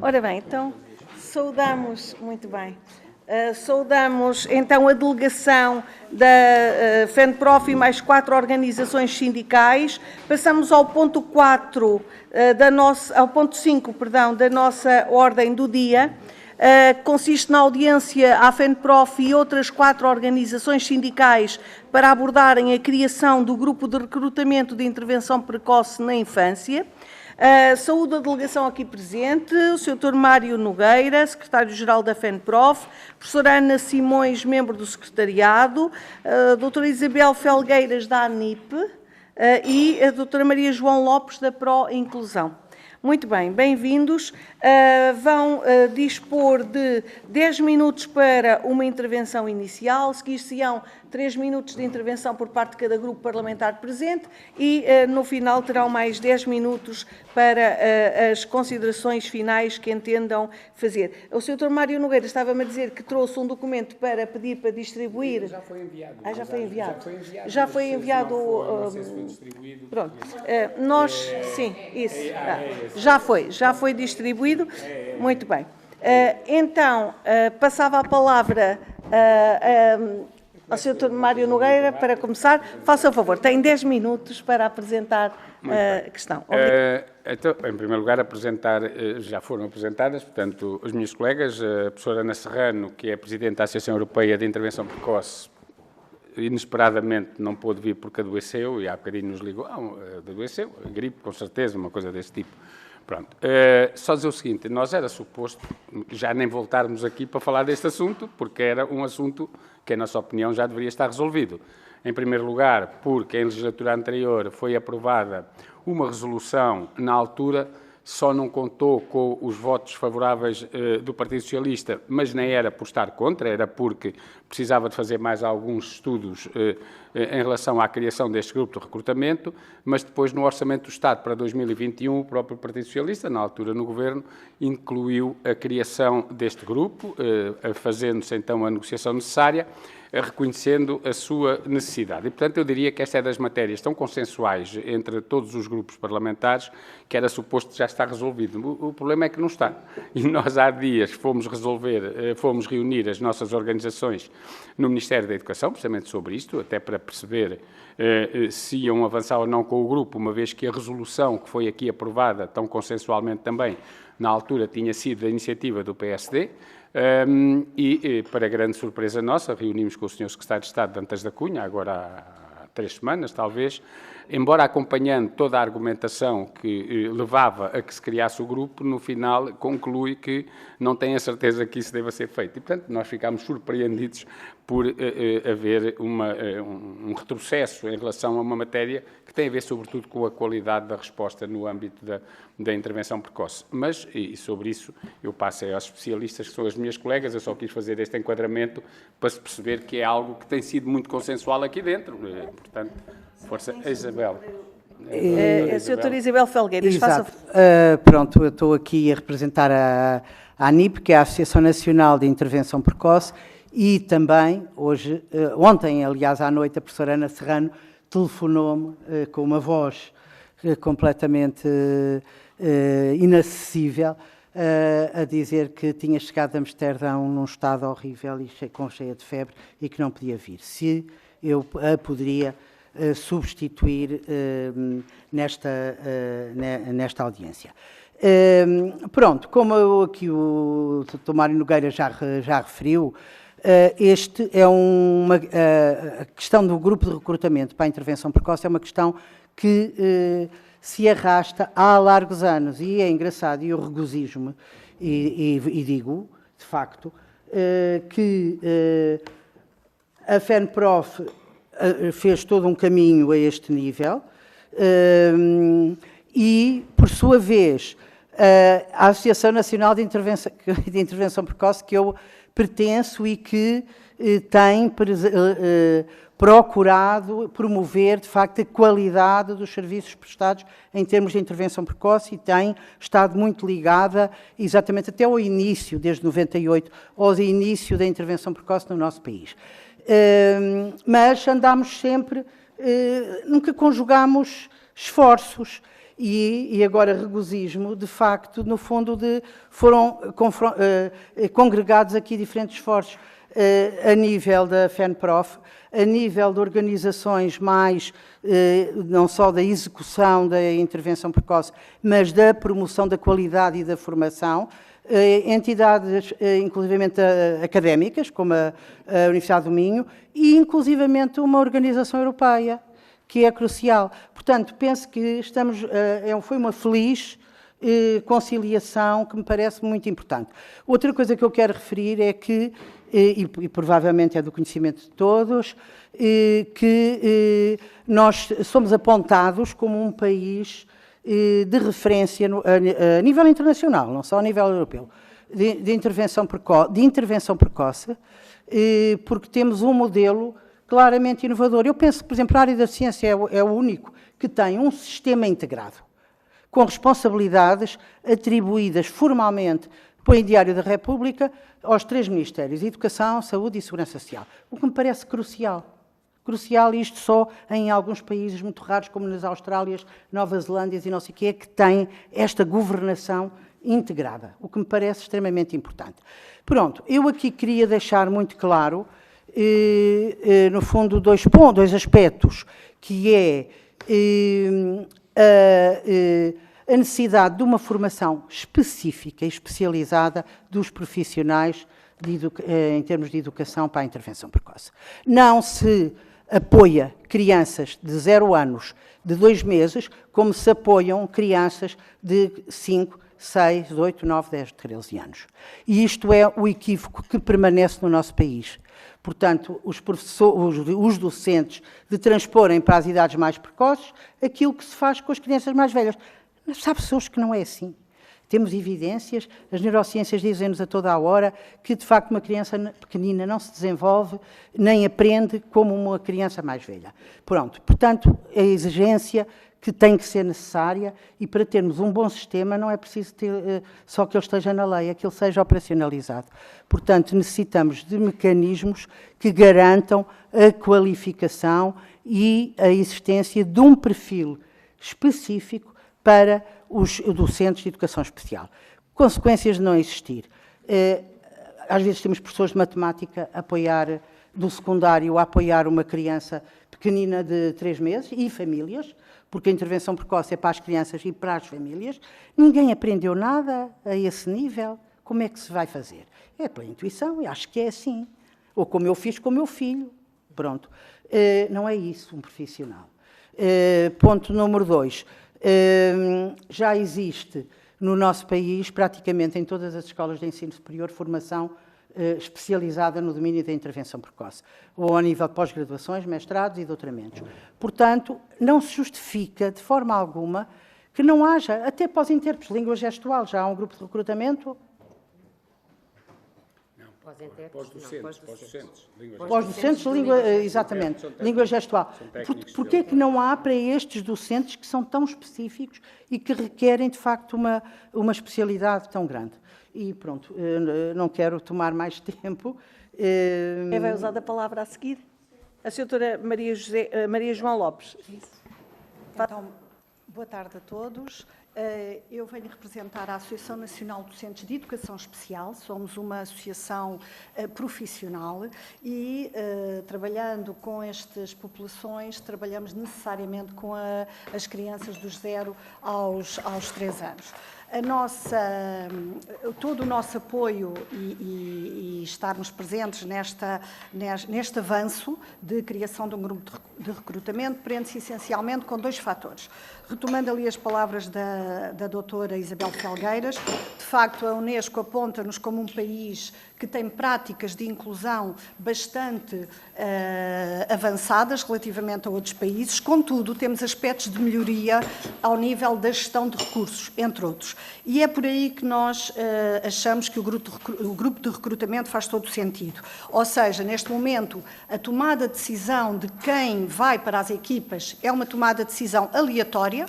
Ora bem, então, saudamos, muito bem, saudamos então a delegação da FENPROF e mais 4 organizações sindicais. Passamos ao ponto 4, ao ponto 5, perdão, da nossa ordem do dia. Consiste na audiência à FENPROF e outras 4 organizações sindicais para abordarem a criação do grupo de recrutamento de intervenção precoce na infância. Saúdo a delegação aqui presente, o Sr. Dr. Mário Nogueira, secretário-geral da FENPROF, professora Ana Simões, membro do secretariado, a doutora Isabel Felgueiras, da ANIP, e a doutora Maria João Lopes, da Pró-Inclusão. Muito bem, bem-vindos. Vão dispor de 10 minutos para uma intervenção inicial, seguir-se-ão 3 minutos de intervenção por parte de cada grupo parlamentar presente e, no final, terão mais 10 minutos para as considerações finais que entendam fazer. O Sr. Dr. Mário Nogueira estava-me a dizer que trouxe um documento para pedir para distribuir. Já foi enviado. Já foi enviado. Já foi enviado. Não sei se foi distribuído. Pronto. Nós, sim, isso. Já foi distribuído. Muito bem. Então, passava a palavra ao Sr. Dr. Mário Nogueira para começar. Faça o favor, tem 10 minutos para apresentar a questão. Então, em primeiro lugar, já foram apresentadas, portanto, os meus colegas, a professora Ana Serrano, que é Presidente da Associação Europeia de Intervenção Precoce, inesperadamente não pôde vir porque adoeceu, e há bocadinho nos ligou, adoeceu, gripe, com certeza, uma coisa desse tipo. Pronto. Só dizer o seguinte, nós era suposto já nem voltarmos aqui para falar deste assunto, porque era um assunto que, em nossa opinião, já deveria estar resolvido. Em primeiro lugar, porque em legislatura anterior foi aprovada uma resolução, na altura, só não contou com os votos favoráveis do Partido Socialista, mas nem era por estar contra, era porque precisava de fazer mais alguns estudos em relação à criação deste grupo de recrutamento, mas depois no Orçamento do Estado para 2021, o próprio Partido Socialista, na altura no Governo, incluiu a criação deste grupo, fazendo-se então a negociação necessária, reconhecendo a sua necessidade. E, portanto, eu diria que esta é das matérias tão consensuais entre todos os grupos parlamentares que era suposto já estar resolvido. O problema é que não está. E nós há dias fomos reunir as nossas organizações no Ministério da Educação, precisamente sobre isto, até para perceber se iam avançar ou não com o grupo, uma vez que a resolução que foi aqui aprovada, tão consensualmente também, na altura tinha sido da iniciativa do PSD, e, para grande surpresa nossa, reunimos com o Sr. Secretário de Estado, Dantas da Cunha, agora há 3 semanas, talvez, embora acompanhando toda a argumentação que levava a que se criasse o grupo, no final conclui que não tem a certeza que isso deva ser feito. E, portanto, nós ficámos surpreendidos por haver um retrocesso em relação a uma matéria que tem a ver, sobretudo, com a qualidade da resposta no âmbito da intervenção precoce. Mas, e sobre isso, eu passo aos especialistas, que são as minhas colegas, eu só quis fazer este enquadramento para se perceber que é algo que tem sido muito consensual aqui dentro. Portanto, força, Isabel. A Sra. Isabel Felgueiras, Exato. Pronto, eu estou aqui a representar a ANIP, que é a Associação Nacional de Intervenção Precoce, e também, ontem, aliás, à noite, a professora Ana Serrano telefonou-me com uma voz completamente inacessível, a dizer que tinha chegado a Amsterdão num estado horrível e cheia de febre e que não podia vir. Se eu a poderia substituir nesta audiência. Pronto, como aqui o Dr. Mário Nogueira já referiu, este é a questão do grupo de recrutamento para a intervenção precoce é uma questão que se arrasta há largos anos e é engraçado e eu regozijo-me e digo, de facto, que a FENPROF fez todo um caminho a este nível e, por sua vez, a Associação Nacional de Intervenção Precoce, que eu pertenço e que tem procurado promover, de facto, a qualidade dos serviços prestados em termos de intervenção precoce e tem estado muito ligada, exatamente até ao início, desde 98, ao início da intervenção precoce no nosso país. Mas andámos sempre, nunca conjugámos esforços e agora regozijo-me, de facto, no fundo, foram congregados aqui diferentes esforços a nível da FENPROF, a nível de organizações mais, não só da execução da intervenção precoce, mas da promoção da qualidade e da formação, entidades inclusivamente académicas, como a Universidade do Minho, e inclusivamente uma organização europeia, que é crucial. Portanto, penso que foi uma feliz conciliação que me parece muito importante. Outra coisa que eu quero referir é que, e provavelmente é do conhecimento de todos, que nós somos apontados como um país de referência a nível internacional, não só a nível europeu, de intervenção precoce, porque temos um modelo claramente inovador. Eu penso que, por exemplo, a área da ciência é o único que tem um sistema integrado, com responsabilidades atribuídas formalmente pelo Diário da República aos 3 Ministérios, Educação, Saúde e Segurança Social, o que me parece crucial. Crucial, isto só em alguns países muito raros, como nas Austrálias, Nova Zelândia e não sei o quê, que têm esta governação integrada, o que me parece extremamente importante. Pronto, eu aqui queria deixar muito claro, no fundo, dois aspectos, que é a necessidade de uma formação específica e especializada dos profissionais em termos de educação para a intervenção precoce. Não se apoia crianças de 0 anos, de 2 meses, como se apoiam crianças de 5, 6, 8, 9, 10, 13 anos. E isto é o equívoco que permanece no nosso país. Portanto, os docentes de transporem para as idades mais precoces aquilo que se faz com as crianças mais velhas. Mas sabe-se hoje que não é assim. Temos evidências, as neurociências dizem-nos a toda a hora que, de facto, uma criança pequenina não se desenvolve nem aprende como uma criança mais velha. Pronto, portanto, a exigência que tem que ser necessária e para termos um bom sistema não é preciso ter, só que ele esteja na lei, é que ele seja operacionalizado. Portanto, necessitamos de mecanismos que garantam a qualificação e a existência de um perfil específico para os docentes de educação especial. Consequências de não existir. Às vezes temos professores de matemática a apoiar, do secundário, a apoiar uma criança pequenina de 3 meses e famílias, porque a intervenção precoce é para as crianças e para as famílias. Ninguém aprendeu nada a esse nível. Como é que se vai fazer? É pela intuição, eu acho que é assim. Ou como eu fiz com o meu filho. Pronto. Não é isso um profissional. Ponto número 2. Já existe no nosso país, praticamente em todas as escolas de ensino superior, formação especializada no domínio da intervenção precoce, ou a nível de pós-graduações, mestrados e doutoramentos. Portanto, não se justifica de forma alguma que não haja, até para os intérpretes de língua gestual, já há um grupo de recrutamento. Pós-docentes de língua, exatamente, língua gestual. Porquê é que não há para estes docentes que são tão específicos e que requerem, de facto, uma especialidade tão grande? E pronto, não quero tomar mais tempo. Quem vai usar a palavra a seguir? A senhora Maria João Lopes. Então, boa tarde a todos. Eu venho representar a Associação Nacional de Docentes de Educação Especial. Somos uma associação profissional e, trabalhando com estas populações, trabalhamos necessariamente com as crianças dos 0 aos 3 anos. Todo o nosso apoio e estarmos presentes neste avanço de criação de um grupo de recrutamento prende-se essencialmente com 2 fatores. Retomando ali as palavras da doutora Isabel Felgueiras, de facto a Unesco aponta-nos como um país que tem práticas de inclusão bastante avançadas relativamente a outros países, contudo temos aspectos de melhoria ao nível da gestão de recursos, entre outros. E é por aí que nós achamos que o grupo de recrutamento faz todo o sentido. Ou seja, neste momento, a tomada de decisão de quem vai para as equipas é uma tomada de decisão aleatória.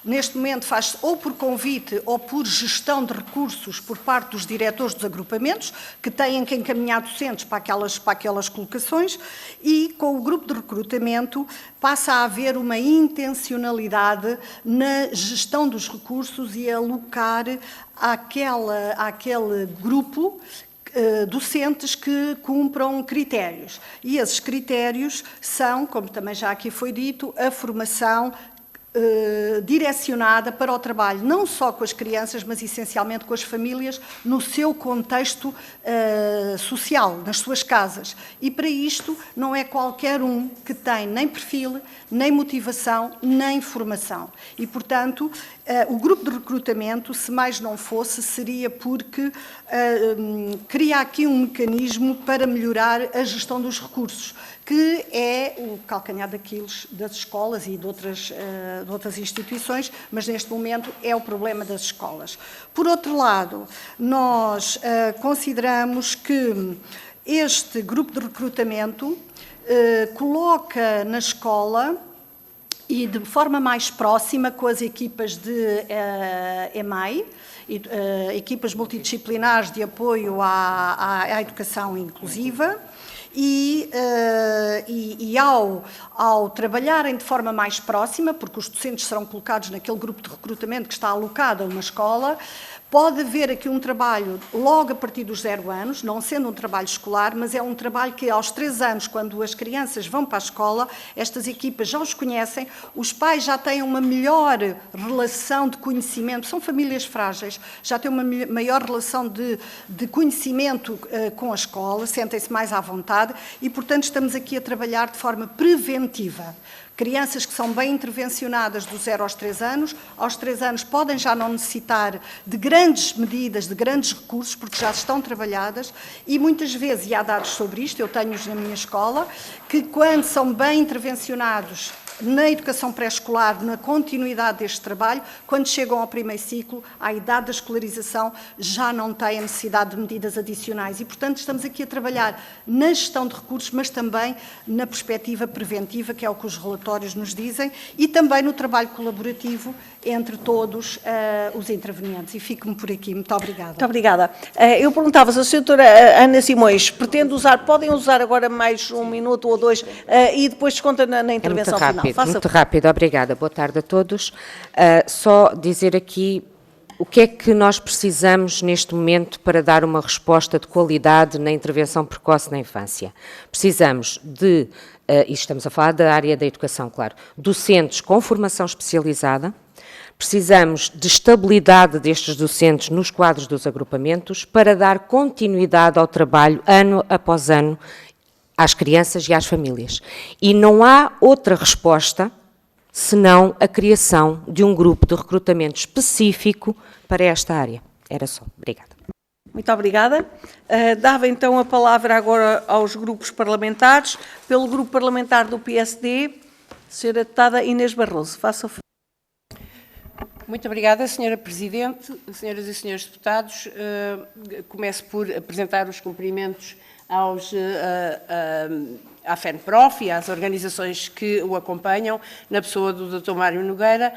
Neste momento faz-se ou por convite ou por gestão de recursos por parte dos diretores dos agrupamentos, que têm que encaminhar docentes para aquelas colocações, e com o grupo de recrutamento passa a haver uma intencionalidade na gestão dos recursos e alocar àquele grupo docentes que cumpram critérios. E esses critérios são, como também já aqui foi dito, a formação direcionada para o trabalho, não só com as crianças, mas essencialmente com as famílias, no seu contexto social, nas suas casas. E para isto não é qualquer um que tem nem perfil, nem motivação, nem formação. E, portanto, o grupo de recrutamento, se mais não fosse, seria porque cria aqui um mecanismo para melhorar a gestão dos recursos, que é o calcanhar daqueles das escolas e de outras instituições, mas neste momento é o problema das escolas. Por outro lado, nós consideramos que este grupo de recrutamento coloca na escola e de forma mais próxima com as equipas de EMAI, equipas multidisciplinares de apoio à educação inclusiva, e ao trabalharem de forma mais próxima, porque os docentes serão colocados naquele grupo de recrutamento que está alocado a uma escola, pode haver aqui um trabalho logo a partir dos 0 anos, não sendo um trabalho escolar, mas é um trabalho que aos 3 anos, quando as crianças vão para a escola, estas equipas já os conhecem, os pais já têm uma melhor relação de conhecimento, são famílias frágeis, já têm uma maior relação de conhecimento com a escola, sentem-se mais à vontade e, portanto, estamos aqui a trabalhar de forma preventiva. Crianças que são bem intervencionadas do 0 aos 3 anos, aos 3 anos podem já não necessitar de grandes medidas, de grandes recursos, porque já estão trabalhadas e muitas vezes, e há dados sobre isto, eu tenho-os na minha escola, que quando são bem intervencionados na educação pré-escolar, na continuidade deste trabalho, quando chegam ao primeiro ciclo, à idade da escolarização, já não têm a necessidade de medidas adicionais. E, portanto, estamos aqui a trabalhar na gestão de recursos, mas também na perspectiva preventiva, que é o que os relatórios nos dizem, e também no trabalho colaborativo entre todos os intervenientes. E fico-me por aqui. Muito obrigada. Muito obrigada. Eu perguntava se a senhora Ana Simões pretende usar, podem usar agora mais 1 minuto ou 2 e depois desconta na intervenção final. Muito rápido, obrigada. Boa tarde a todos. Só dizer aqui o que é que nós precisamos neste momento para dar uma resposta de qualidade na intervenção precoce na infância. Precisamos de, e estamos a falar da área da educação, claro, docentes com formação especializada. Precisamos de estabilidade destes docentes nos quadros dos agrupamentos para dar continuidade ao trabalho ano após ano às crianças e às famílias. E não há outra resposta senão a criação de um grupo de recrutamento específico para esta área. Era só. Obrigada. Muito obrigada. Dava então a palavra agora aos grupos parlamentares. Pelo grupo parlamentar do PSD, Sra. Deputada Inês Barroso. Faça o favor. Muito obrigada, Sra. Presidente, senhoras e senhores deputados. Começo por apresentar os cumprimentos à FENPROF e às organizações que o acompanham, na pessoa do Dr. Mário Nogueira,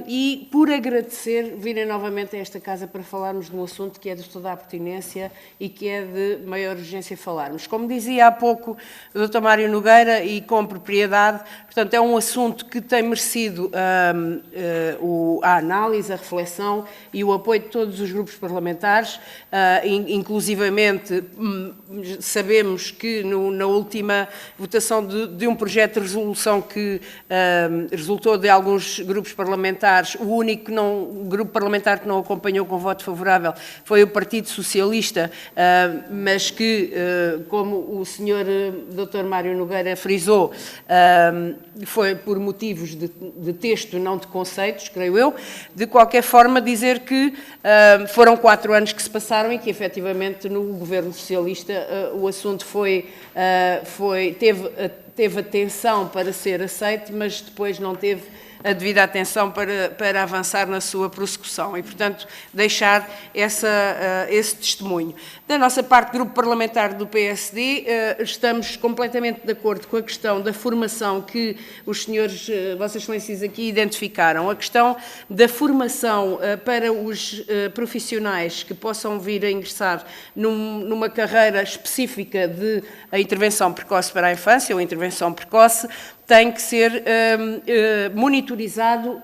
e por agradecer virem novamente a esta casa para falarmos de um assunto que é de toda a pertinência e que é de maior urgência falarmos. Como dizia há pouco o Dr. Mário Nogueira, e com propriedade, portanto, é um assunto que tem merecido a análise, a reflexão e o apoio de todos os grupos parlamentares, inclusivamente sabemos que na última votação de um projeto de resolução que resultou de alguns grupos parlamentares, o único grupo parlamentar que não acompanhou com voto favorável foi o Partido Socialista, mas que, como o Sr. Dr. Mário Nogueira frisou, foi por motivos de texto, não de conceitos, creio eu. De qualquer forma, dizer que foram 4 anos que se passaram e que, efetivamente, no governo socialista o assunto teve atenção para ser aceito, mas depois não teve a devida atenção para avançar na sua prossecução e, portanto, deixar esse testemunho. Da nossa parte, Grupo Parlamentar do PSD, estamos completamente de acordo com a questão da formação que os senhores, Vossas Excelências, aqui identificaram. A questão da formação para os profissionais que possam vir a ingressar numa carreira específica de a intervenção precoce para a infância ou intervenção precoce tem que ser monitorizado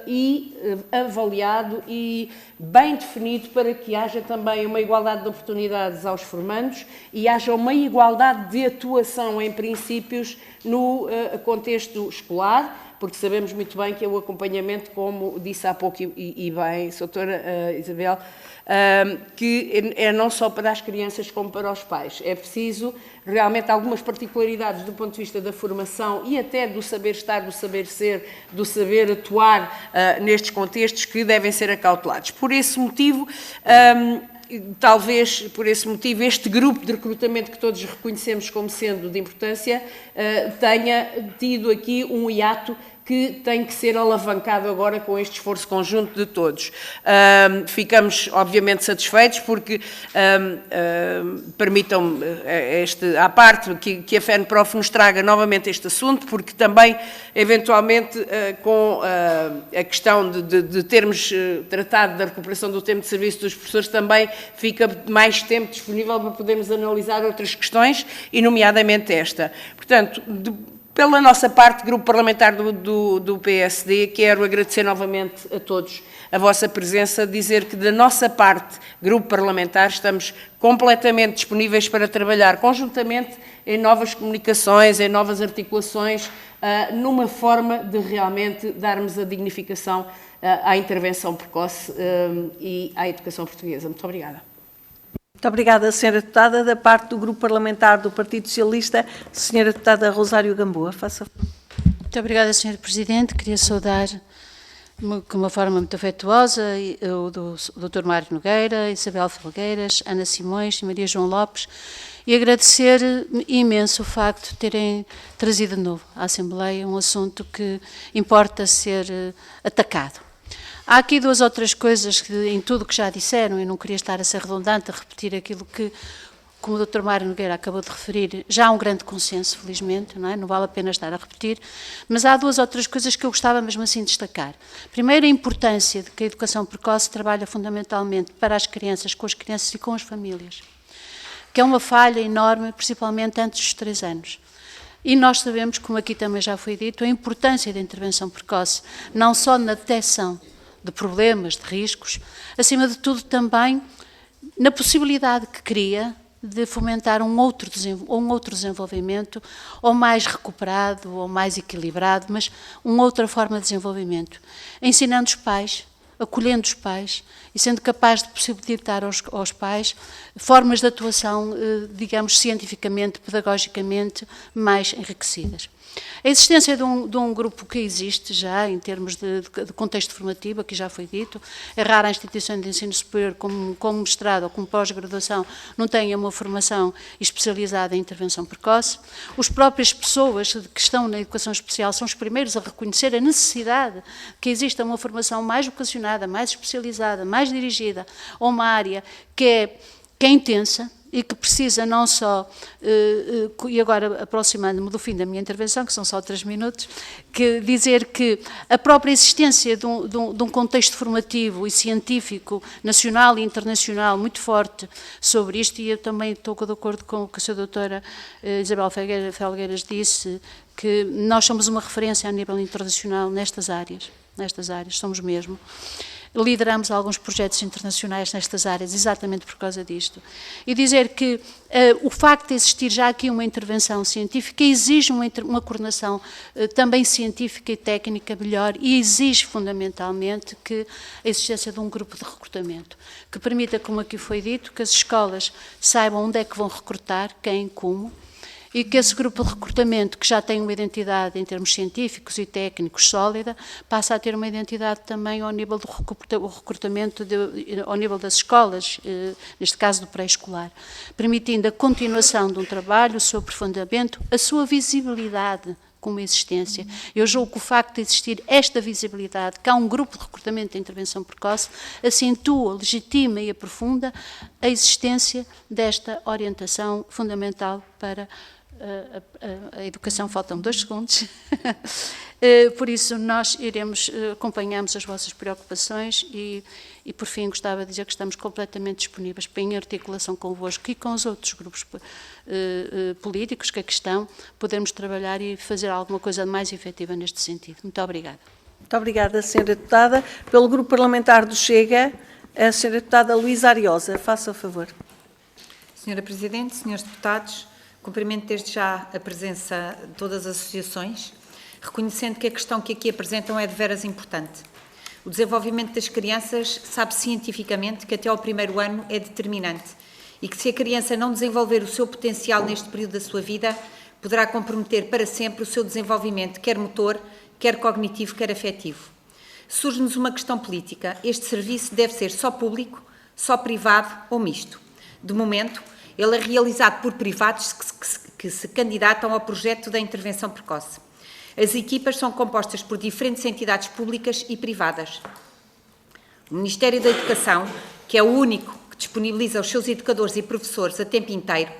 e avaliado e bem definido para que haja também uma igualdade de oportunidades aos formandos e haja uma igualdade de atuação em princípios no contexto escolar, porque sabemos muito bem que é o acompanhamento, como disse há pouco e bem, doutora Isabel, que é não só para as crianças como para os pais. É preciso realmente algumas particularidades do ponto de vista da formação e até do saber estar, do saber ser, do saber atuar nestes contextos que devem ser acautelados. Por esse motivo, talvez por esse motivo, este grupo de recrutamento que todos reconhecemos como sendo de importância tenha tido aqui um hiato que tem que ser alavancado agora com este esforço conjunto de todos. Ficamos, obviamente, satisfeitos porque, permitam-me, à parte, que a FENPROF nos traga novamente este assunto, porque também, eventualmente, com a questão de termos tratado da recuperação do tempo de serviço dos professores, também fica mais tempo disponível para podermos analisar outras questões, e nomeadamente esta. Portanto, pela nossa parte, Grupo Parlamentar do PSD, quero agradecer novamente a todos a vossa presença, dizer que da nossa parte, Grupo Parlamentar, estamos completamente disponíveis para trabalhar conjuntamente em novas comunicações, em novas articulações, numa forma de realmente darmos a dignificação à intervenção precoce e à educação portuguesa. Muito obrigada. Muito obrigada, Sra. Deputada. Da parte do Grupo Parlamentar do Partido Socialista, Sra. Deputada Rosário Gamboa, faça. Muito obrigada, Sr. Presidente. Queria saudar, de uma forma muito afetuosa, o Dr. Mário Nogueira, Isabel Felgueiras, Ana Simões e Maria João Lopes, e agradecer imenso o facto de terem trazido de novo à Assembleia um assunto que importa ser atacado. Há aqui duas outras coisas que, em tudo que já disseram, e não queria estar a ser redundante, a repetir aquilo que, como o Dr. Mário Nogueira acabou de referir, já há um grande consenso, felizmente, não é? Não vale a pena estar a repetir, mas há duas outras coisas que eu gostava mesmo assim de destacar. Primeiro, a importância de que a educação precoce trabalha fundamentalmente para as crianças, com as crianças e com as famílias, que é uma falha enorme, principalmente antes dos 3 anos. E nós sabemos, como aqui também já foi dito, a importância da intervenção precoce, não só na detecção de problemas, de riscos, acima de tudo também na possibilidade que cria de fomentar um outro desenvolvimento, ou mais recuperado, ou mais equilibrado, mas uma outra forma de desenvolvimento, ensinando os pais, acolhendo os pais e sendo capaz de possibilitar aos pais formas de atuação, digamos, cientificamente, pedagogicamente mais enriquecidas. A existência de um grupo que existe já, em termos de contexto formativo, aqui já foi dito, é rara a instituição de ensino superior, como mestrado ou como pós-graduação, não tenha uma formação especializada em intervenção precoce. As próprias pessoas que estão na educação especial são os primeiros a reconhecer a necessidade que exista uma formação mais vocacionada, mais especializada, mais dirigida a uma área que é intensa, e que precisa não só, e agora aproximando-me do fim da minha intervenção, que são só 3 minutos, que dizer que a própria existência de um contexto formativo e científico, nacional e internacional, muito forte sobre isto, e eu também estou de acordo com o que a Sra. Doutora Isabel Felgueiras disse, que nós somos uma referência a nível internacional nestas áreas, somos mesmo. Lideramos alguns projetos internacionais nestas áreas exatamente por causa disto. E dizer que o facto de existir já aqui uma intervenção científica exige uma coordenação também científica e técnica melhor e exige fundamentalmente que a existência de um grupo de recrutamento que permita, como aqui foi dito, que as escolas saibam onde é que vão recrutar, quem, como, e que esse grupo de recrutamento, que já tem uma identidade em termos científicos e técnicos sólida, passa a ter uma identidade também ao nível do recrutamento, ao nível das escolas, neste caso do pré-escolar, permitindo a continuação de um trabalho, o seu aprofundamento, a sua visibilidade como existência. Eu julgo que o facto de existir esta visibilidade, que há um grupo de recrutamento de intervenção precoce, acentua, legitima e aprofunda a existência desta orientação fundamental para a educação. Faltam 2 segundos. Por isso, nós acompanhamos as vossas preocupações e, por fim, gostava de dizer que estamos completamente disponíveis para, em articulação convosco e com os outros grupos políticos que aqui estão, podermos trabalhar e fazer alguma coisa mais efetiva neste sentido. Muito obrigada. Muito obrigada, Sra. Deputada. Pelo Grupo Parlamentar do Chega, a Sra. Deputada Luísa Ariosa. Faça o favor. Sra. Presidente, Srs. Deputados, cumprimento desde já a presença de todas as associações, reconhecendo que a questão que aqui apresentam é de veras importante. O desenvolvimento das crianças sabe cientificamente que até ao 1º ano é determinante e que se a criança não desenvolver o seu potencial neste período da sua vida, poderá comprometer para sempre o seu desenvolvimento, quer motor, quer cognitivo, quer afetivo. Surge-nos uma questão política. Este serviço deve ser só público, só privado ou misto. De momento, ele é realizado por privados que se candidatam ao projeto da intervenção precoce. As equipas são compostas por diferentes entidades públicas e privadas. O Ministério da Educação, que é o único que disponibiliza os seus educadores e professores a tempo inteiro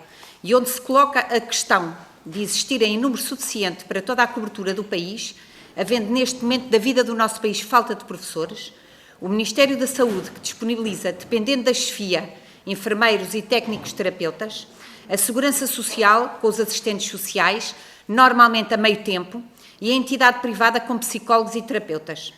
e onde se coloca a questão de existirem em número suficiente para toda a cobertura do país, havendo neste momento da vida do nosso país falta de professores, o Ministério da Saúde, que disponibiliza, dependendo da chefia, enfermeiros e técnicos terapeutas, a Segurança Social, com os assistentes sociais, normalmente a meio tempo, e a entidade privada com psicólogos e terapeutas.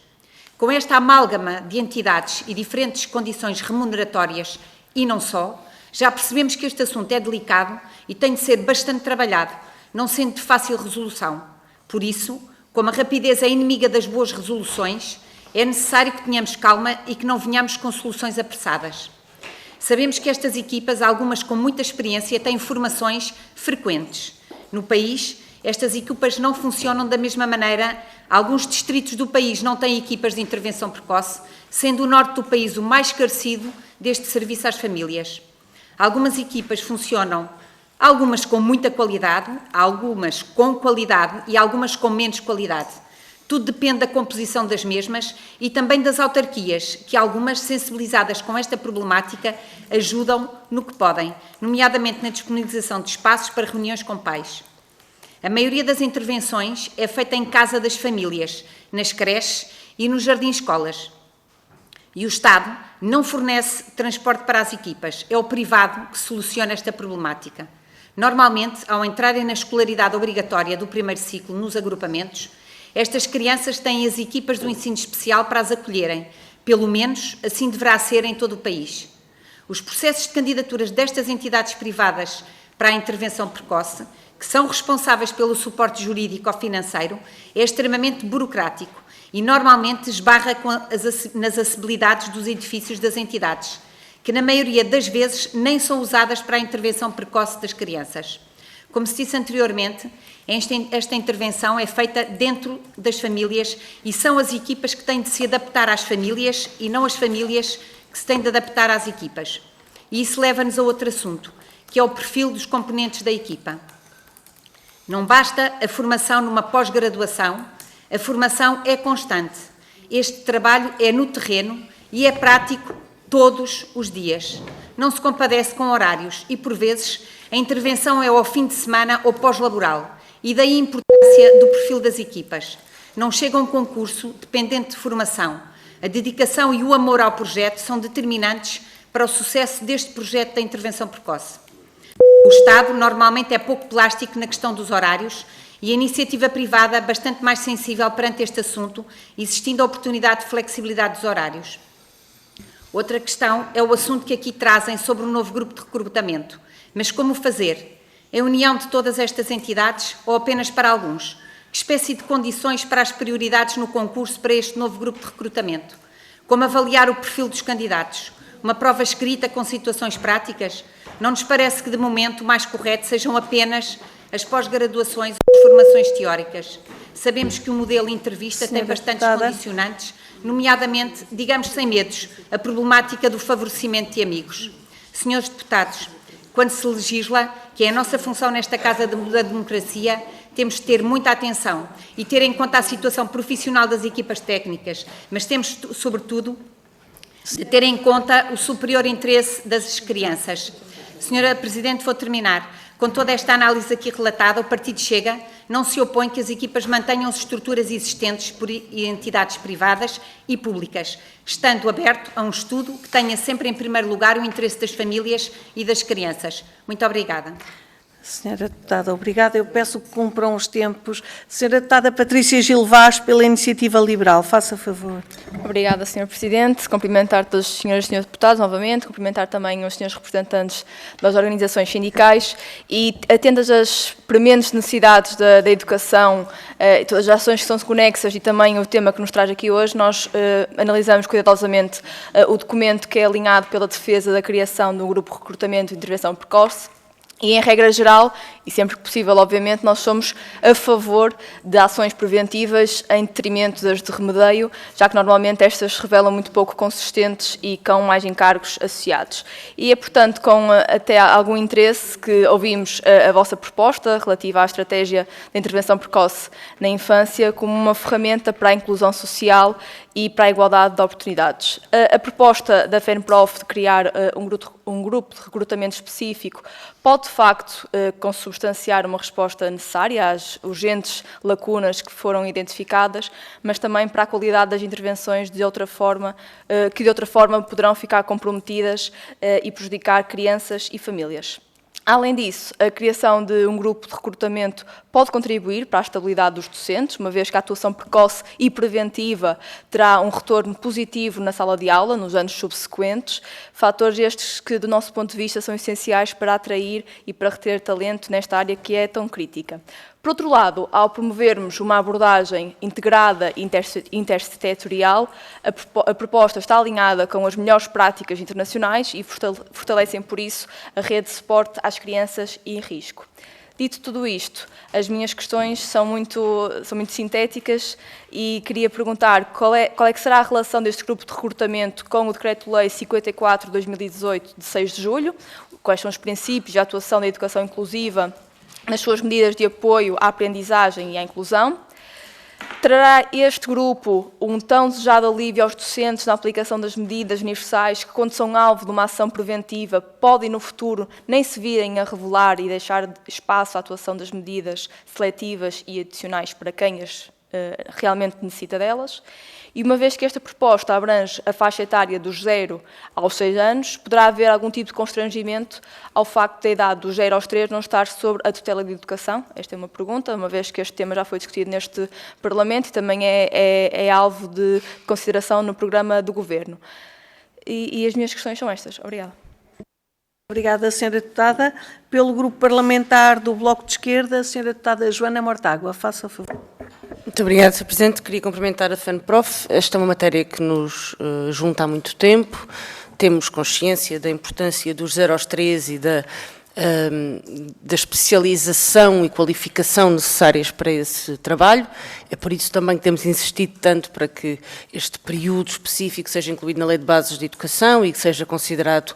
Com esta amálgama de entidades e diferentes condições remuneratórias, e não só, já percebemos que este assunto é delicado e tem de ser bastante trabalhado, não sendo de fácil resolução. Por isso, como a rapidez é inimiga das boas resoluções, é necessário que tenhamos calma e que não venhamos com soluções apressadas. Sabemos que estas equipas, algumas com muita experiência, têm formações frequentes. No país, estas equipas não funcionam da mesma maneira. Alguns distritos do país não têm equipas de intervenção precoce, sendo o norte do país o mais carecido deste serviço às famílias. Algumas equipas funcionam, algumas com muita qualidade, algumas com qualidade e algumas com menos qualidade. Tudo depende da composição das mesmas e também das autarquias, que algumas, sensibilizadas com esta problemática, ajudam no que podem, nomeadamente na disponibilização de espaços para reuniões com pais. A maioria das intervenções é feita em casa das famílias, nas creches e nos jardins-escolas. E o Estado não fornece transporte para as equipas, é o privado que soluciona esta problemática. Normalmente, ao entrarem na escolaridade obrigatória do 1º ciclo nos agrupamentos, estas crianças têm as equipas do ensino especial para as acolherem, pelo menos assim deverá ser em todo o país. Os processos de candidaturas destas entidades privadas para a intervenção precoce, que são responsáveis pelo suporte jurídico ou financeiro, é extremamente burocrático e normalmente esbarra nas acessibilidades dos edifícios das entidades, que na maioria das vezes nem são usadas para a intervenção precoce das crianças. Como se disse anteriormente, esta intervenção é feita dentro das famílias e são as equipas que têm de se adaptar às famílias e não as famílias que se têm de adaptar às equipas. E isso leva-nos a outro assunto, que é o perfil dos componentes da equipa. Não basta a formação numa pós-graduação, a formação é constante. Este trabalho é no terreno e é prático todos os dias. Não se compadece com horários e, por vezes, a intervenção é ao fim de semana ou pós-laboral. E daí a importância do perfil das equipas. Não chega a um concurso dependente de formação. A dedicação e o amor ao projeto são determinantes para o sucesso deste projeto da intervenção precoce. O Estado normalmente é pouco plástico na questão dos horários e a iniciativa privada bastante mais sensível perante este assunto, existindo a oportunidade de flexibilidade dos horários. Outra questão é o assunto que aqui trazem sobre o novo grupo de recrutamento. Mas como o fazer? É a união de todas estas entidades ou apenas para alguns? Que espécie de condições para as prioridades no concurso para este novo grupo de recrutamento? Como avaliar o perfil dos candidatos? Uma prova escrita com situações práticas? Não nos parece que, de momento, o mais correto sejam apenas as pós-graduações ou as formações teóricas. Sabemos que o modelo entrevista tem bastantes condicionantes, nomeadamente, digamos sem medos, a problemática do favorecimento de amigos. Senhores deputados, quando se legisla, que é a nossa função nesta Casa da Democracia, temos de ter muita atenção e ter em conta a situação profissional das equipas técnicas, mas temos, sobretudo, de ter em conta o superior interesse das crianças. Senhora Presidente, vou terminar. Com toda esta análise aqui relatada, o Partido Chega não se opõe que as equipas mantenham as estruturas existentes por entidades privadas e públicas, estando aberto a um estudo que tenha sempre em primeiro lugar o interesse das famílias e das crianças. Muito obrigada. Senhora Deputada, obrigada. Eu peço que cumpram os tempos. Senhora Deputada Patrícia Gil Vaz, pela Iniciativa Liberal. Faça favor. Obrigada, Sr. Presidente. Cumprimentar todos os senhores e senhores deputados, novamente. Cumprimentar também os senhores representantes das organizações sindicais e, atendas às prementes necessidades da educação e todas as ações que são conexas e também o tema que nos traz aqui hoje, nós analisamos cuidadosamente o documento que é alinhado pela defesa da criação do Grupo de Recrutamento e Intervenção Precoce. E, em regra geral, e sempre que possível, obviamente, nós somos a favor de ações preventivas em detrimento das de remedeio, já que normalmente estas se revelam muito pouco consistentes e com mais encargos associados. E é, portanto, com até algum interesse que ouvimos a vossa proposta relativa à estratégia de intervenção precoce na infância como uma ferramenta para a inclusão social e para a igualdade de oportunidades. A proposta da FENPROF de criar um grupo de recrutamento específico pode, de facto, consubstanciar uma resposta necessária às urgentes lacunas que foram identificadas, mas também para a qualidade das intervenções que de outra forma poderão ficar comprometidas e prejudicar crianças e famílias. Além disso, a criação de um grupo de recrutamento pode contribuir para a estabilidade dos docentes, uma vez que a atuação precoce e preventiva terá um retorno positivo na sala de aula nos anos subsequentes, fatores estes que, do nosso ponto de vista, são essenciais para atrair e para reter talento nesta área que é tão crítica. Por outro lado, ao promovermos uma abordagem integrada e intersetorial, a proposta está alinhada com as melhores práticas internacionais e fortalecem, por isso, a rede de suporte às crianças em risco. Dito tudo isto, as minhas questões são muito sintéticas e queria perguntar qual é que será a relação deste grupo de recrutamento com o Decreto-Lei 54 de 2018, de 6 de julho, quais são os princípios de atuação da educação inclusiva nas suas medidas de apoio à aprendizagem e à inclusão. Trará este grupo um tão desejado alívio aos docentes na aplicação das medidas universais que, quando são alvo de uma ação preventiva, podem no futuro nem se virem a revelar e deixar espaço à atuação das medidas seletivas e adicionais para quem realmente necessita delas? E uma vez que esta proposta abrange a faixa etária dos 0 aos 6 anos, poderá haver algum tipo de constrangimento ao facto da idade dos 0 aos 3 não estar sobre a tutela de educação? Esta é uma pergunta, uma vez que este tema já foi discutido neste Parlamento e também é alvo de consideração no programa do Governo. E as minhas questões são estas. Obrigada. Obrigada, Sra. Deputada. Pelo Grupo Parlamentar do Bloco de Esquerda, a Sra. Deputada Joana Mortágua. Faça favor. Muito obrigada, Sr. Presidente. Queria cumprimentar a FENPROF. Esta é uma matéria que nos junta há muito tempo. Temos consciência da importância dos 0 aos 3 e da especialização e qualificação necessárias para esse trabalho. É por isso também que temos insistido tanto para que este período específico seja incluído na Lei de Bases de Educação e que seja considerado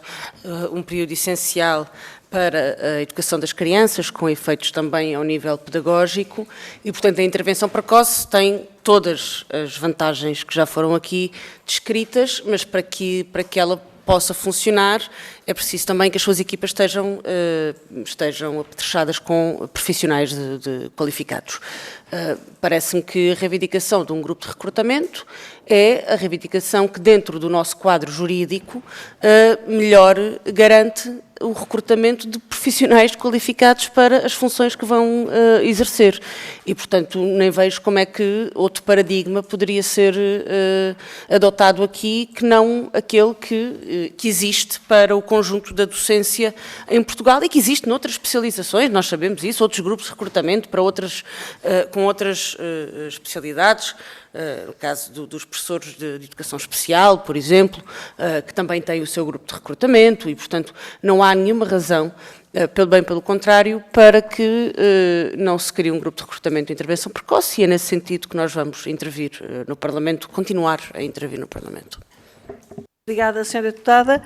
um período essencial para a educação das crianças, com efeitos também ao nível pedagógico, e, portanto, a intervenção precoce tem todas as vantagens que já foram aqui descritas, mas para que ela possa funcionar, é preciso também que as suas equipas estejam apetrechadas com profissionais qualificados. Parece-me que a reivindicação de um grupo de recrutamento é a reivindicação que, dentro do nosso quadro jurídico, melhor garante o recrutamento de profissionais qualificados para as funções que vão exercer. E, portanto, nem vejo como é que outro paradigma poderia ser adotado aqui que não aquele que existe para o conjunto da docência em Portugal e que existe noutras especializações, nós sabemos isso, outros grupos de recrutamento para com outras especialidades. No caso dos professores de educação especial, por exemplo, que também têm o seu grupo de recrutamento e, portanto, não há nenhuma razão, pelo contrário, para que não se crie um grupo de recrutamento de intervenção precoce e é nesse sentido que nós vamos intervir no Parlamento, continuar a intervir no Parlamento. Obrigada, Sra. Deputada.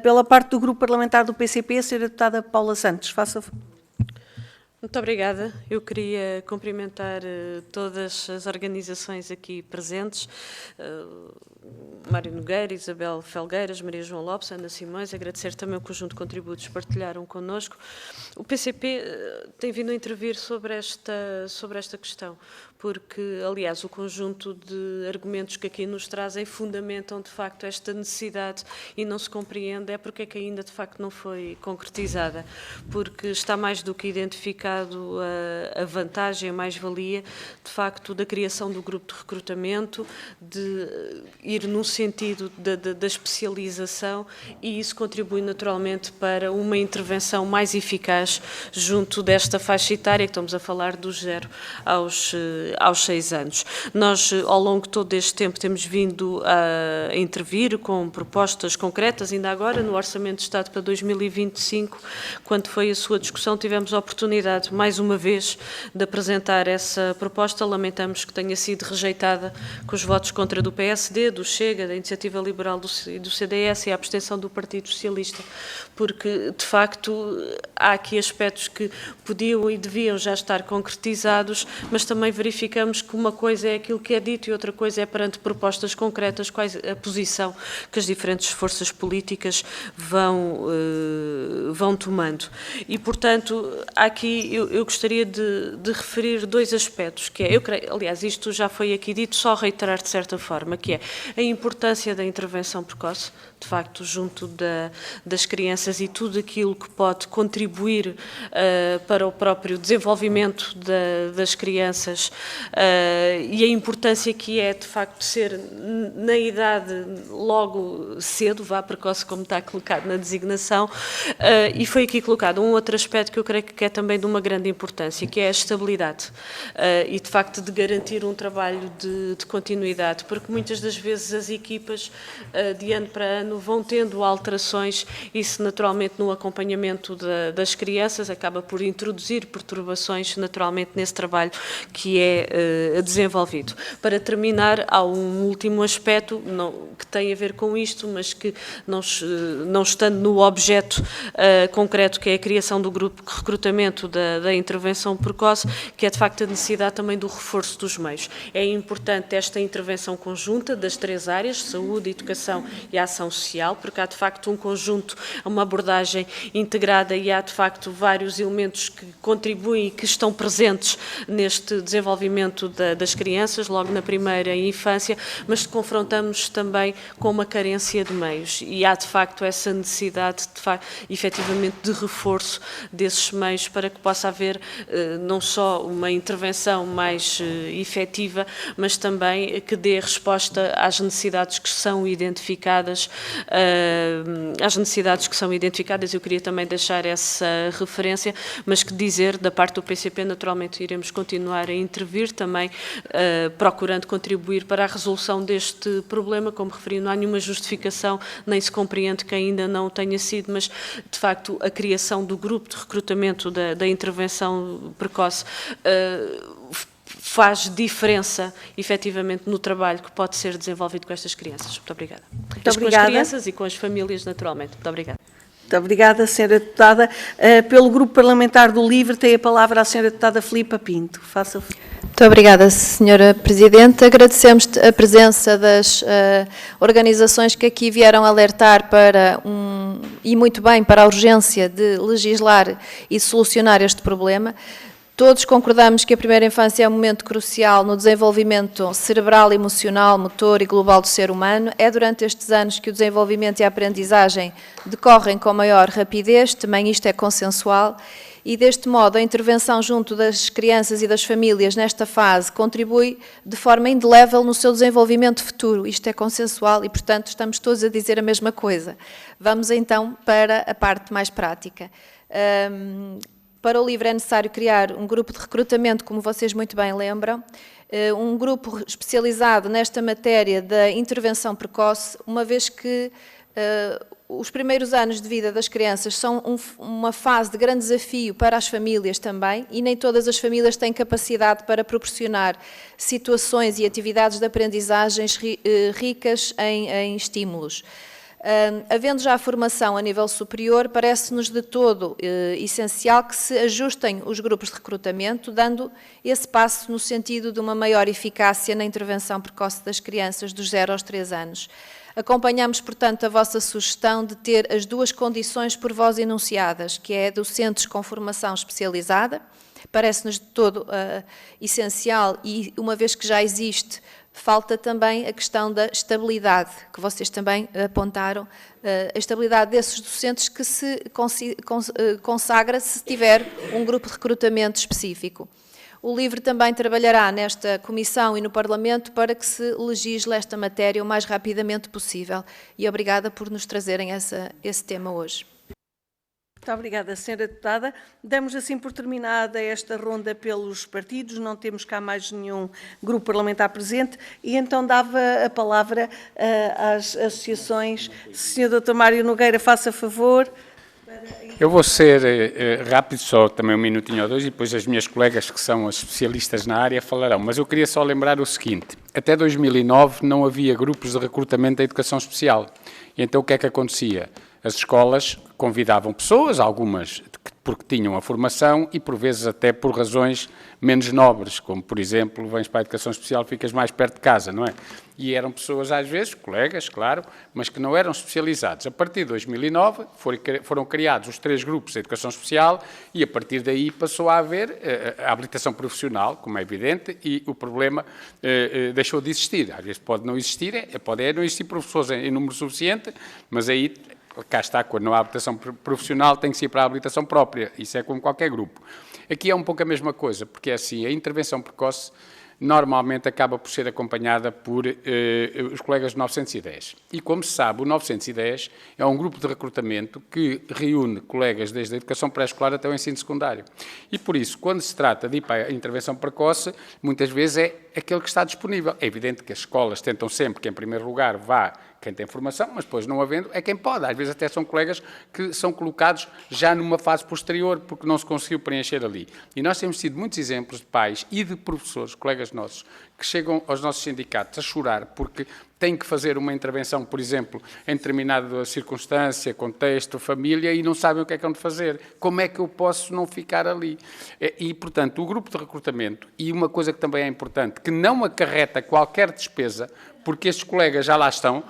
Pela parte do Grupo Parlamentar do PCP, a Sra. Deputada Paula Santos. Faça. Muito obrigada. Eu queria cumprimentar todas as organizações aqui presentes, Mário Nogueira, Isabel Felgueiras, Maria João Lopes, Ana Simões, agradecer também o conjunto de contributos que partilharam connosco. O PCP tem vindo a intervir sobre esta questão, porque, aliás, o conjunto de argumentos que aqui nos trazem fundamentam, de facto, esta necessidade e não se compreende porque é que ainda, de facto, não foi concretizada, porque está mais do que identificado a vantagem, a mais-valia, de facto, da criação do grupo de recrutamento, de ir no sentido da especialização, e isso contribui naturalmente para uma intervenção mais eficaz junto desta faixa etária, que estamos a falar dos 0 aos 6 anos. Nós, ao longo de todo este tempo, temos vindo a intervir com propostas concretas. Ainda agora, no Orçamento de Estado para 2025, quando foi a sua discussão, tivemos a oportunidade, mais uma vez, de apresentar essa proposta. Lamentamos que tenha sido rejeitada com os votos contra do PSD, do Chega, da Iniciativa Liberal e do CDS e a abstenção do Partido Socialista, porque, de facto, há aqui aspectos que podiam e deviam já estar concretizados, mas também verificamos que uma coisa é aquilo que é dito e outra coisa é perante propostas concretas, quais a posição que as diferentes forças políticas vão tomando. E, portanto, aqui eu gostaria de referir 2 aspectos, que é, aliás, isto já foi aqui dito, só reiterar de certa forma, que é a importância da intervenção precoce, de facto, junto das crianças e tudo aquilo que pode contribuir para o próprio desenvolvimento das crianças e a importância que é, de facto, ser na idade logo cedo, precoce, como está colocado na designação, e foi aqui colocado um outro aspecto que eu creio que é também de uma grande importância, que é a estabilidade e, de facto, de garantir um trabalho de continuidade, porque muitas das vezes as equipas, de ano para ano, vão tendo alterações e isso, naturalmente, no acompanhamento das crianças, acaba por introduzir perturbações, naturalmente, nesse trabalho que é desenvolvido. Para terminar, há um último aspecto que tem a ver com isto, mas que, não estando no objeto concreto, que é a criação do grupo de recrutamento da intervenção precoce, que é, de facto, a necessidade também do reforço dos meios. É importante esta intervenção conjunta das 3 áreas, saúde, educação e ação social, porque há, de facto, um conjunto, uma abordagem integrada e há, de facto, vários elementos que contribuem e que estão presentes neste desenvolvimento das crianças, logo na primeira infância, mas confrontamos também com uma carência de meios e há, de facto, essa necessidade, efetivamente, de reforço desses meios para que possa haver não só uma intervenção mais efetiva, mas também que dê resposta às necessidades que são identificadas, eu queria também deixar essa referência, mas que dizer, da parte do PCP, naturalmente iremos continuar a intervir também, procurando contribuir para a resolução deste problema. Como referi, não há nenhuma justificação, nem se compreende que ainda não tenha sido, mas, de facto, a criação do grupo de recrutamento da intervenção precoce faz diferença, efetivamente, no trabalho que pode ser desenvolvido com estas crianças. Muito obrigada. Muito com obrigada. as crianças e com as famílias, naturalmente. Muito obrigada. Muito obrigada, Sra. Deputada. Pelo Grupo Parlamentar do LIVRE, tem a palavra a Sra. Deputada Filipa Pinto. Faça. Muito obrigada, Sra. Presidente. Agradecemos a presença das organizações que aqui vieram alertar e muito bem, para a urgência de legislar e solucionar este problema. Todos concordamos que a primeira infância é um momento crucial no desenvolvimento cerebral, emocional, motor e global do ser humano. É durante estes anos que o desenvolvimento e a aprendizagem decorrem com maior rapidez, também isto é consensual, e deste modo a intervenção junto das crianças e das famílias nesta fase contribui de forma indelével no seu desenvolvimento futuro. Isto é consensual e, portanto, estamos todos a dizer a mesma coisa. Vamos então para a parte mais prática. Para o LIVRE é necessário criar um grupo de recrutamento, como vocês muito bem lembram, um grupo especializado nesta matéria da intervenção precoce, uma vez que os primeiros anos de vida das crianças são uma fase de grande desafio para as famílias também, e nem todas as famílias têm capacidade para proporcionar situações e atividades de aprendizagens ricas em estímulos. Havendo já a formação a nível superior, parece-nos de todo essencial que se ajustem os grupos de recrutamento, dando esse passo no sentido de uma maior eficácia na intervenção precoce das crianças dos 0 aos 3 anos. Acompanhamos, portanto, a vossa sugestão de ter as duas condições por vós enunciadas, que é docentes com formação especializada, parece-nos de todo essencial, e uma vez que já existe, falta também a questão da estabilidade, que vocês também apontaram, a estabilidade desses docentes que se consagra se tiver um grupo de recrutamento específico. O LIVRE também trabalhará nesta Comissão e no Parlamento para que se legisle esta matéria o mais rapidamente possível. E obrigada por nos trazerem esse tema hoje. Muito obrigada, Sra. Deputada. Damos assim por terminada esta ronda pelos partidos, não temos cá mais nenhum grupo parlamentar presente, e então dava a palavra às associações. Sr. Dr. Mário Nogueira, faça favor. Eu vou ser rápido, só também um minutinho ou dois, e depois as minhas colegas, que são as especialistas na área, falarão. Mas eu queria só lembrar o seguinte: até 2009 não havia grupos de recrutamento da educação especial. E então o que é que acontecia? As escolas convidavam pessoas, algumas porque tinham a formação e por vezes até por razões menos nobres, como por exemplo, vens para a educação especial, ficas mais perto de casa, não é? E eram pessoas às vezes, colegas, claro, mas que não eram especializados. A partir de 2009 foram criados os 3 grupos de educação especial e a partir daí passou a haver a habilitação profissional, como é evidente, e o problema deixou de existir. Às vezes pode não existir, pode não existir professores em número suficiente, mas aí cá está, quando não há habilitação profissional tem que ser para a habilitação própria, isso é como qualquer grupo. Aqui é um pouco a mesma coisa, porque é assim, a intervenção precoce normalmente acaba por ser acompanhada por os colegas de 910. E como se sabe, o 910 é um grupo de recrutamento que reúne colegas desde a educação pré-escolar até o ensino secundário. E por isso, quando se trata de ir para a intervenção precoce, muitas vezes é aquele que está disponível. É evidente que as escolas tentam sempre que, em primeiro lugar, vá quem tem formação, mas depois não havendo, é quem pode. Às vezes até são colegas que são colocados já numa fase posterior, porque não se conseguiu preencher ali. E nós temos tido muitos exemplos de pais e de professores, colegas nossos, que chegam aos nossos sindicatos a chorar porque têm que fazer uma intervenção, por exemplo, em determinada circunstância, contexto, família, e não sabem o que é que hão de fazer. Como é que eu posso não ficar ali? E, portanto, o grupo de recrutamento, e uma coisa que também é importante, que não acarreta qualquer despesa, porque estes colegas já lá estão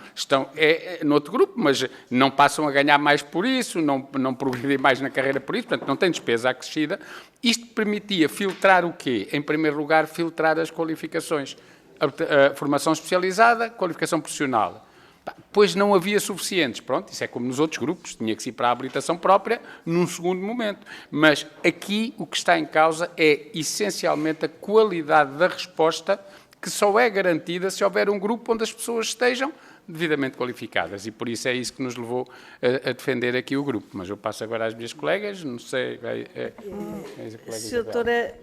no outro grupo, mas não passam a ganhar mais por isso, não progredem mais na carreira por isso, portanto, não tem despesa acrescida. Isto permitia filtrar o quê? Em primeiro lugar, filtrar as qualificações. A formação especializada, qualificação profissional. Pois não havia suficientes. Pronto, isso é como nos outros grupos, tinha que ir para a habilitação própria num segundo momento. Mas aqui o que está em causa é essencialmente a qualidade da resposta, que só é garantida se houver um grupo onde as pessoas estejam devidamente qualificadas, e por isso é isso que nos levou a defender aqui o grupo. Mas eu passo agora às minhas colegas, não sei... Doutora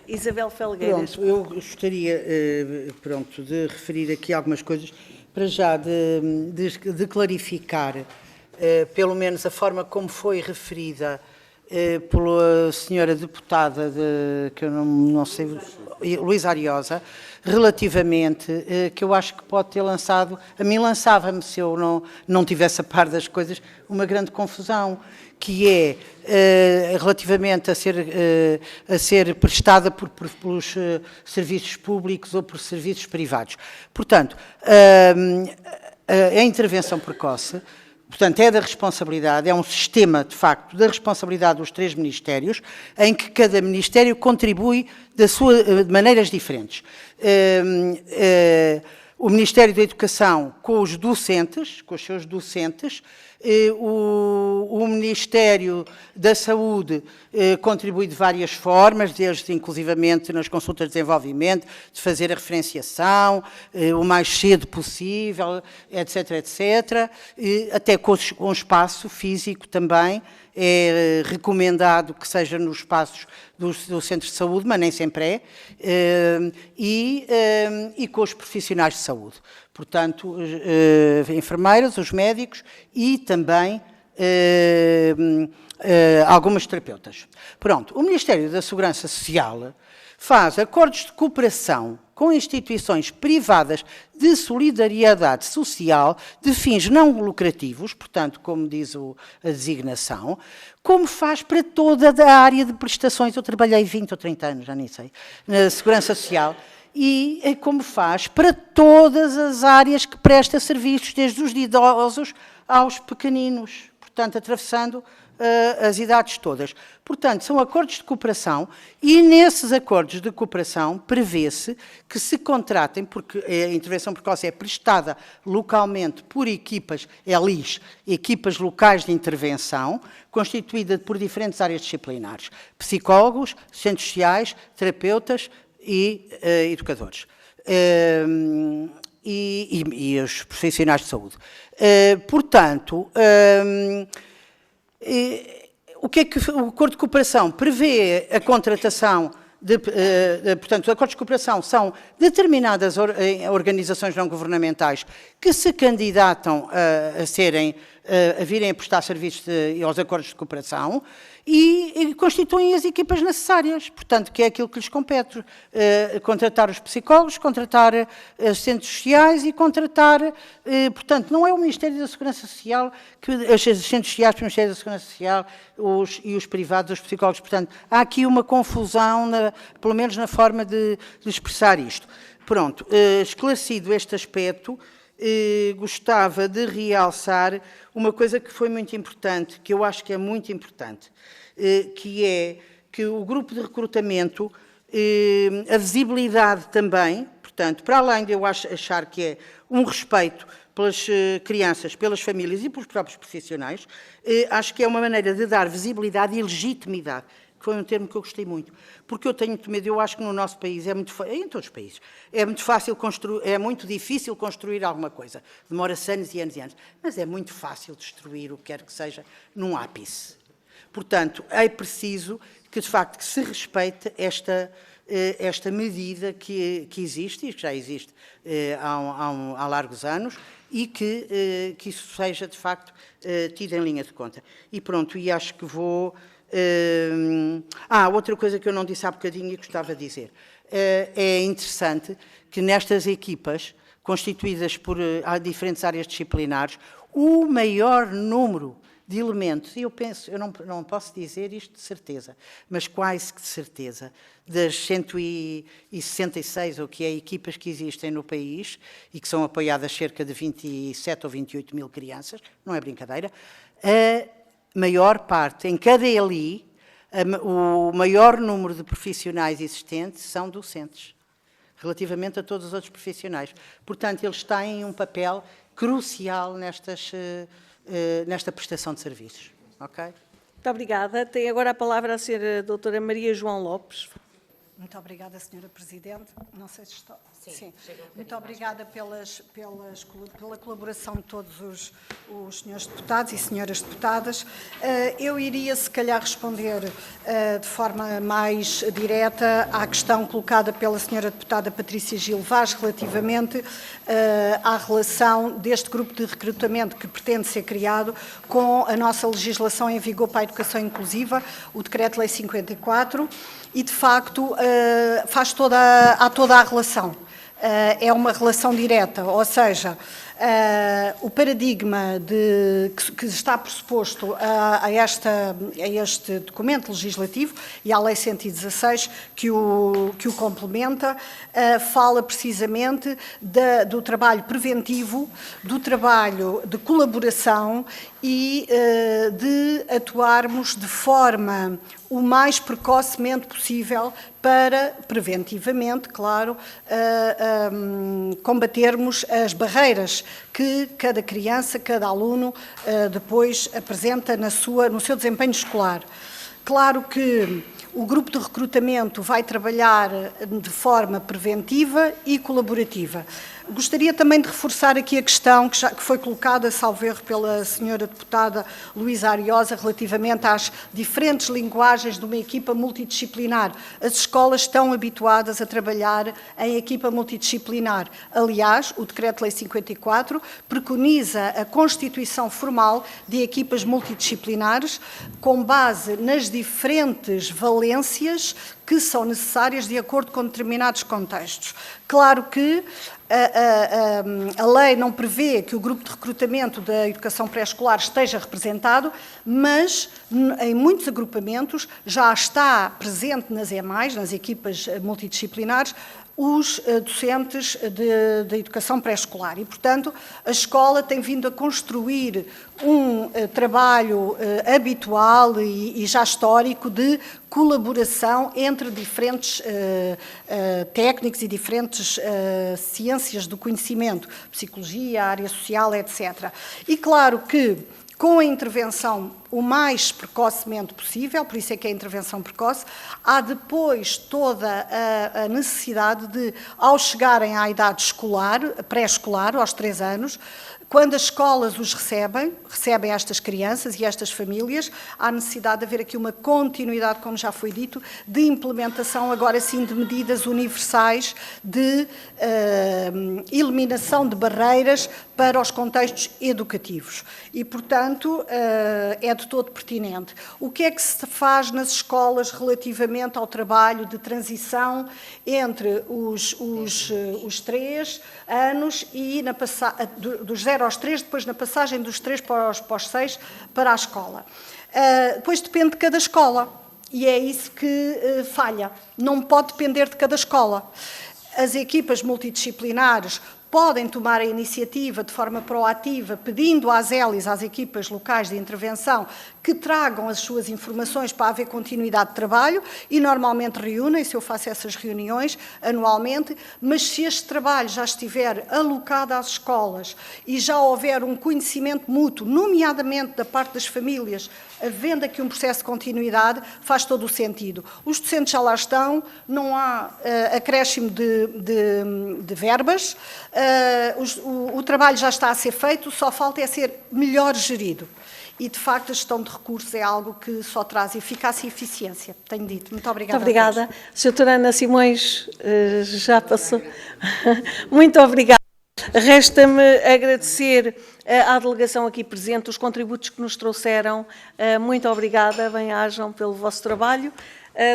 Isabel Felgueiras. Pronto, eu gostaria de referir aqui algumas coisas, para já de clarificar, pelo menos a forma como foi referida pela senhora deputada, que eu não sei, Luísa Ariosa, relativamente, que eu acho que pode ter lançado, a mim lançava-me, se eu não tivesse a par das coisas, uma grande confusão, que é relativamente a ser prestada pelos serviços públicos ou por serviços privados. Portanto, a intervenção precoce, portanto, é da responsabilidade, é um sistema, de facto, da responsabilidade dos 3 ministérios, em que cada ministério contribui de maneiras diferentes. O Ministério da Educação com os docentes, com os seus docentes, o Ministério da Saúde contribui de várias formas, desde inclusivamente nas consultas de desenvolvimento, de fazer a referenciação o mais cedo possível, etc., etc., até com espaço físico também, é recomendado que seja nos espaços do centro de saúde, mas nem sempre é, e com os profissionais de saúde. Portanto, enfermeiras, os médicos e também algumas terapeutas. Pronto, o Ministério da Segurança Social faz acordos de cooperação com instituições privadas de solidariedade social de fins não lucrativos, portanto, como diz a designação, como faz para toda a área de prestações. Eu trabalhei 20 ou 30 anos, já nem sei, na Segurança Social, e como faz para todas as áreas que presta serviços, desde os idosos aos pequeninos, portanto, atravessando as idades todas. Portanto, são acordos de cooperação e nesses acordos de cooperação prevê-se que se contratem, porque a intervenção precoce é prestada localmente por equipas, ELIS, equipas locais de intervenção, constituída por diferentes áreas disciplinares, psicólogos, centros sociais, terapeutas e educadores. E os profissionais de saúde. Portanto, o que é que o acordo de cooperação prevê? A contratação portanto, os acordos de cooperação são determinadas organizações não governamentais que se candidatam a virem a prestar serviços aos acordos de cooperação e constituem as equipas necessárias, portanto, que é aquilo que lhes compete, contratar os psicólogos, contratar os centros sociais e contratar, portanto, não é o Ministério da Segurança Social, os centros sociais, o Ministério da Segurança Social e os privados, os psicólogos, portanto, há aqui uma confusão, pelo menos na forma de expressar isto. Pronto, esclarecido este aspecto, gostava de realçar uma coisa que foi muito importante, que eu acho que é muito importante, que é que o grupo de recrutamento, a visibilidade também, portanto, para além de eu achar que é um respeito pelas crianças, pelas famílias e pelos próprios profissionais, acho que é uma maneira de dar visibilidade e legitimidade, que foi um termo que eu gostei muito, porque eu tenho muito medo, eu acho que no nosso país, em todos os países, é muito fácil construir, é muito difícil construir alguma coisa, demora-se anos e anos e anos, mas é muito fácil destruir o que quer que seja num ápice. Portanto, é preciso que, de facto, que se respeite esta medida que existe, e que já existe há largos anos, e que isso seja, de facto, tido em linha de conta. E pronto, e acho que vou... outra coisa que eu não disse há bocadinho e gostava de dizer. É interessante que nestas equipas, constituídas por diferentes áreas disciplinares, o maior número de elementos, e eu penso, eu não posso dizer isto de certeza, mas quase que de certeza, das 166 ou que é equipas que existem no país e que são apoiadas cerca de 27 ou 28 mil crianças, não é brincadeira, a maior parte, em cada ELI, o maior número de profissionais existentes são docentes, relativamente a todos os outros profissionais. Portanto, eles têm um papel crucial nesta prestação de serviços. Ok? Muito obrigada. Tem agora a palavra a Sra. Doutora Maria João Lopes. Muito obrigada, Sra. Presidente. Não sei se estou... Sim. Muito obrigada pela colaboração de todos os senhores deputados e senhoras deputadas. Eu iria, se calhar, responder de forma mais direta à questão colocada pela senhora deputada Patrícia Gil Vaz relativamente à relação deste grupo de recrutamento que pretende ser criado com a nossa legislação em vigor para a educação inclusiva, o Decreto-Lei 54, e, de facto, há toda a relação. É uma relação direta, ou seja, o paradigma que está pressuposto a este documento legislativo e à Lei 116 que o complementa, fala precisamente do trabalho preventivo, do trabalho de colaboração e de atuarmos de forma o mais precocemente possível para, preventivamente, claro, combatermos as barreiras que cada criança, cada aluno depois apresenta no seu desempenho escolar. Claro que o grupo de recrutamento vai trabalhar de forma preventiva e colaborativa, Gostaria também de reforçar aqui a questão que foi colocada, salvo erro, pela senhora deputada Luísa Ariosa, relativamente às diferentes linguagens de uma equipa multidisciplinar. As escolas estão habituadas a trabalhar em equipa multidisciplinar. Aliás, o Decreto-Lei 54 preconiza a constituição formal de equipas multidisciplinares com base nas diferentes valências que são necessárias de acordo com determinados contextos. Claro que a lei não prevê que o grupo de recrutamento da educação pré-escolar esteja representado, mas em muitos agrupamentos já está presente nas EMAIs, nas equipas multidisciplinares, os docentes de educação pré-escolar. E, portanto, a escola tem vindo a construir um trabalho habitual e já histórico de colaboração entre diferentes técnicos e diferentes ciências do conhecimento, psicologia, área social, etc. E claro que com a intervenção o mais precocemente possível, por isso é que é a intervenção precoce, há depois toda a necessidade de, ao chegarem à idade escolar, pré-escolar, aos 3 anos, quando as escolas os recebem estas crianças e estas famílias, há necessidade de haver aqui uma continuidade, como já foi dito, de implementação, agora sim, de medidas universais de eliminação de barreiras para os contextos educativos. E, portanto, é de todo pertinente. O que é que se faz nas escolas relativamente ao trabalho de transição entre os 3 anos e dos 0 aos 3, depois na passagem dos 3 para os 6 para a escola? Depois depende de cada escola e é isso que falha. Não pode depender de cada escola. As equipas multidisciplinares podem tomar a iniciativa de forma proativa, pedindo às ELIs, às equipas locais de intervenção, que tragam as suas informações para haver continuidade de trabalho e normalmente reúnem-se, eu faço essas reuniões anualmente, mas se este trabalho já estiver alocado às escolas e já houver um conhecimento mútuo, nomeadamente da parte das famílias, havendo aqui um processo de continuidade, faz todo o sentido. Os docentes já lá estão, não há acréscimo de verbas, o trabalho já está a ser feito, só falta é ser melhor gerido. E, de facto, a gestão de recursos é algo que só traz eficácia e eficiência. Tenho dito. Muito obrigada. Muito obrigada. Sra. Ana Simões já passou. Muito obrigada. Resta-me agradecer à delegação aqui presente os contributos que nos trouxeram. Muito obrigada. Bem-ajam pelo vosso trabalho.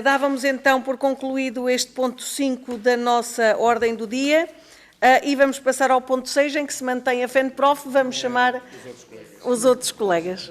Dávamos, então, por concluído este ponto 5 da nossa ordem do dia. E vamos passar ao ponto 6, em que se mantém a FENPROF. Vamos chamar os outros colegas.